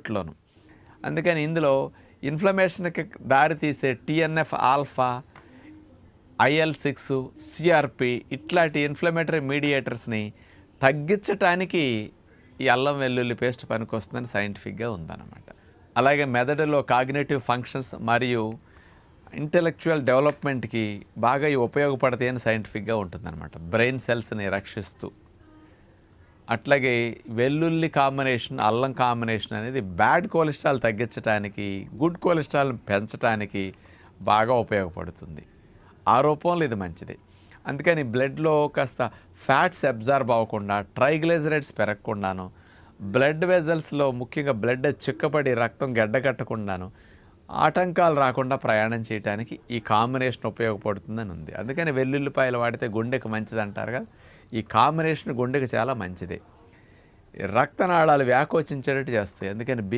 అన్నిట్లోనూ. అందుకని ఇందులో ఇన్ఫ్లమేషన్కి దారితీసే TNF ఆల్ఫా, IL-6, CRP ఇట్లాంటి ఇన్ఫ్లమేటరీ మీడియేటర్స్ని తగ్గించటానికి ఈ అల్లం వెల్లుల్లి పేస్ట్ పనికొస్తుందని సైంటిఫిక్గా ఉందన్నమాట. అలాగే మెదడులో కాగ్నిటివ్ ఫంక్షన్స్ మరియు ఇంటెలెక్చువల్ డెవలప్మెంట్కి బాగా ఇవి ఉపయోగపడతాయి అని సైంటిఫిక్గా ఉంటుందన్నమాట, బ్రెయిన్ సెల్స్ని రక్షిస్తూ. అట్లాగే వెల్లుల్లి కాంబినేషన్, అల్లం కాంబినేషన్ అనేది బ్యాడ్ కొలెస్ట్రాల్ తగ్గించడానికి, గుడ్ కొలెస్ట్రాల్ పెంచడానికి బాగా ఉపయోగపడుతుంది. ఆ రూపంలో ఇది మంచిది. అందుకని బ్లడ్లో కాస్త ఫ్యాట్స్ అబ్జార్బ్ అవ్వకుండా, ట్రైగ్లిజరైడ్స్ పెరగకుండాను, బ్లడ్ వెజల్స్లో ముఖ్యంగా బ్లడ్ చిక్కబడి రక్తం గడ్డకట్టకుండాను ఆటంకాలు రాకుండా ప్రయాణం చేయడానికి ఈ కాంబినేషన్ ఉపయోగపడుతుందని ఉంది. అందుకని వెల్లుల్లిపాయలు వాడితే గుండెకు మంచిది అంటారు కదా, ఈ కాంబినేషన్ గుండెకు చాలా మంచిది. రక్తనాళాలు వ్యాకోచించేటట్టు చేస్తాయి. అందుకని